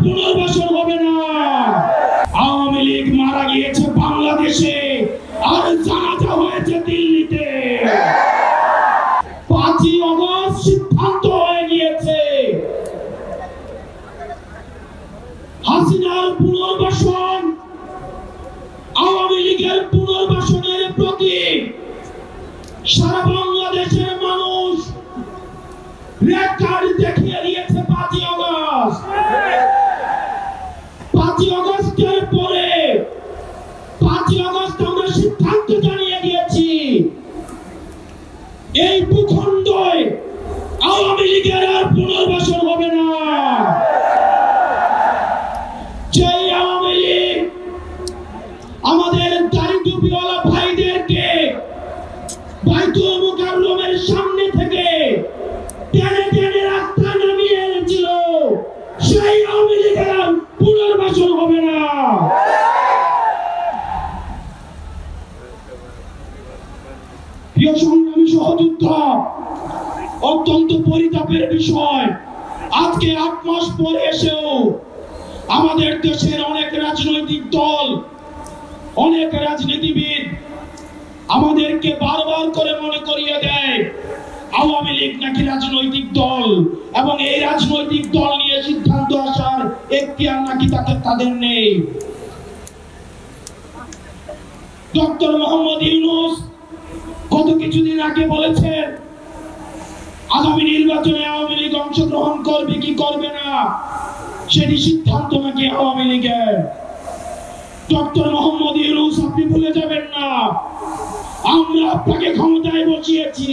পুনর্বাসন হবে না। আওয়ামী লীগ মারা গিয়েছে বাংলাদেশে, আর জানাজা হয়েছে দিল্লিতে। 5ই আগস্ট সিদ্ধান্ত হয়ে গিয়েছে হাসিনার পুনর্বাসন আওয়ামী লীগের পুনর্বাসনের প্রতি সারা বাংলাদেশের মানুষ রেকর্ড দেখিয়ে দিয়েছে। 5ই আগস্ট 5ই আগস্টের পরে 5ই আগস্ট আমরা সিদ্ধান্ত জানিয়ে দিয়েছি, এই ভূখণ্ডে আওয়ামী লীগের আর পুনর্বাসন হবে না। যে আওয়ামী লীগ আমাদের দাড়ি-টুপিওয়ালা ভাইদেরকে বাইতুল মুকাররমের সামনে থেকে টেনে টেনে রাস্তায় নামিয়ে এনেছিল, সেই আওয়ামী লীগের পুনর্বাসন হবে না। প্রিয় সংগ্রামী সহযোদ্ধা, অত্যন্ত পরিতাপের বিষয়, আজকে 8 মাস পরে এসেও আমাদের দেশের অনেক রাজনৈতিক দল, অনেক রাজনীতিবিদ আমাদেরকে বারবার করে মনে করিয়ে দেয় আওয়ামী লীগ নাকি রাজনৈতিক দল, এবং এই রাজনৈতিক দল নিয়ে সিদ্ধান্ত আসার এখতিয়ার নাকি তাদের নেই। ডক্টর মোহাম্মদ ইউনূস গত কিছুদিন আগে বলেছেন আগামী নির্বাচনে আওয়ামী লীগ অংশগ্রহণ করবে কি করবে না সেটি সিদ্ধান্ত নাকি আওয়ামী লীগের। ডক্টর মোহাম্মদ ইউনূস, আপনি ভুলে যাবেন না আমরা আপনাকে ক্ষমতায় বসিয়েছি।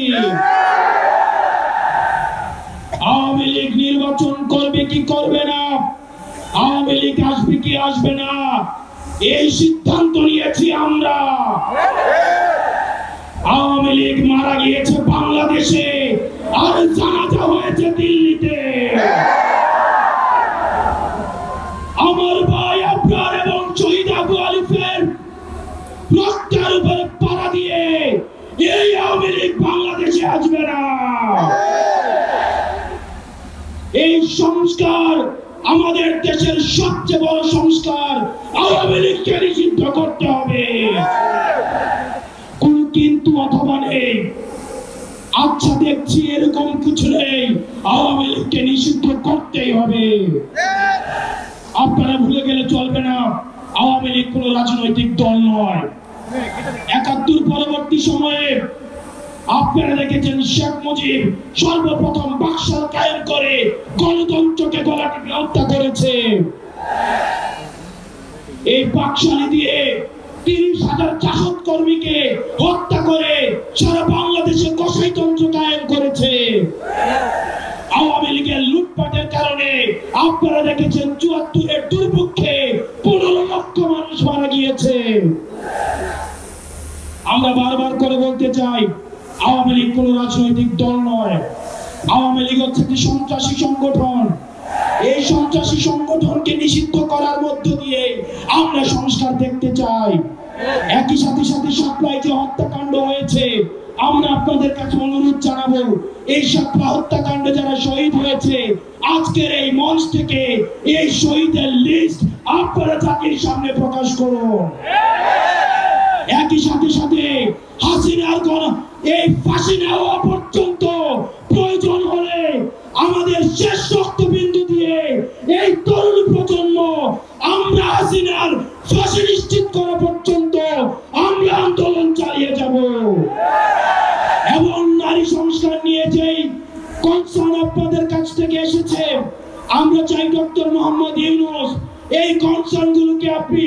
আওয়ামী লীগ নির্বাচন করবে কি করবে না, আওয়ামী লীগ আসবে কি আসবে না, এই সিদ্ধান্ত নিয়েছি আমরা। আওয়ামী লীগ মারা গিয়েছে বাংলাদেশে, আর জানাজা হয়েছে দিল্লিতে। আমার ভাই আপনার এবং শহীদ আবু আলিফের রক্তের উপর পাড়া দিয়ে এই আওয়ামী লীগ বাংলাদেশে আসবে না। এই সংস্কার আমাদের দেশের সবচেয়ে বড় সংস্কার, আওয়ামী লীগকে নিষিদ্ধ করতে হবে। কোন কিন্তু অথবা নেই, আচ্ছা দেখছি এরকম কিছু নেই, আওয়ামী লীগকে নিষিদ্ধ করতেই হবে। আপনারা ভুলে গেলে চলবে না, আওয়ামী লীগ কোন রাজনৈতিক দল নয়। ৭১ পরবর্তী সময়ে আপনারা দেখেছেন শেখ মুজিব সর্বপ্রথম বাকশাল কায়েম করে গণতন্ত্রকে গলা টিপে হত্যা করেছে। এই বাকশালী দিয়ে ৩০,০০০ জাসদ কর্মীকে হত্যা করে সারা বাংলাদেশে কসাইতন্ত্র কায়েম করেছে। আওয়ামী লীগের লুটপাটের কারণে আপনারা দেখেছেন ৭৪-এর দুর্ভিক্ষে ১৫ লক্ষ মানুষ মারা গিয়েছে। আমরা বারবার করে বলতে চাই আওয়ামী লীগ কোন রাজনৈতিক দল নয়, আওয়ামী লীগ হচ্ছে একটি সন্ত্রাসী সংগঠন। এই সন্ত্রাসী সংগঠনকে নিষিদ্ধ করার মধ্য দিয়ে আমরা সংস্কার দেখতে চাই। একই সাথে সাপ্লাই যে হত্যাকাণ্ড হয়েছে, আমরা আপনাদের কাছে অনুরোধ জানাবো এই সাপলা হত্যাকাণ্ডে যারা শহীদ হয়েছে আজকের এই মঞ্চ থেকে এই শহীদের লিস্ট আপনারা জাতির সামনে প্রকাশ করুন। একই সাথে হাসিনার এই ফাঁসি নেওয়া পর্যন্ত প্রয়োজন হলে আমাদের শেষ রক্তবিন্দু দিয়ে এই তরুণ প্রজন্ম আমরা হাসিনার ফাঁসি নিশ্চিত করা পর্যন্ত আমরা আন্দোলন চালিয়ে যাব। এবং নারী সংস্কার নিয়ে যেই কনসার্ন আপনাদের কাছ থেকে এসেছে, আমরা চাই ডক্টর মোহাম্মদ ইউনূস এই কনসার্ন গুলোকে আপনি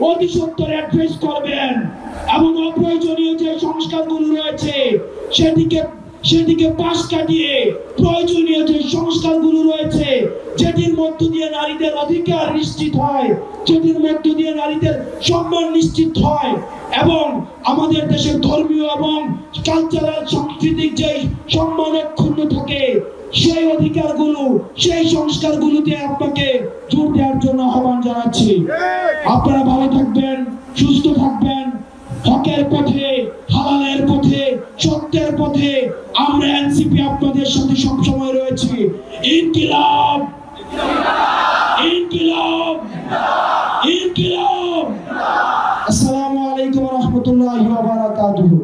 অতি সত্বর অ্যাড্রেস করবেন, এবং অপ্রয়োজনীয় যে সংস্কারগুলো রয়েছে সেদিকে পাশ কাটিয়ে প্রয়োজনীয় যে সংস্কারগুলো রয়েছে যেটির মধ্য দিয়ে নারীদের অধিকার নিশ্চিত হয়, যেটির মধ্য দিয়ে নারীদের সম্মান নিশ্চিত হয়, এবং আমাদের দেশের ধর্মীয় এবং কালচারাল সাংস্কৃতিক যে সম্মান অক্ষুণ্ণ থাকে, সেই অধিকারগুলো সেই সংস্কারগুলোতে আপনাকে জোর দেওয়ার জন্য আহ্বান জানাচ্ছি। আপনারা ভালো থাকবেন, সুস্থ থাকবেন, হকের পথে, হালালের পথে, সত্যের পথে আমরা এনসিপি আপনাদের সাথে সবসময় রয়েছি। ইনকিলাব, ইনকিলাব। ইনকিলাব। আসসালামু আলাইকুম ওয়া রাহমাতুল্লাহি ওয়া বারাকাতুহু।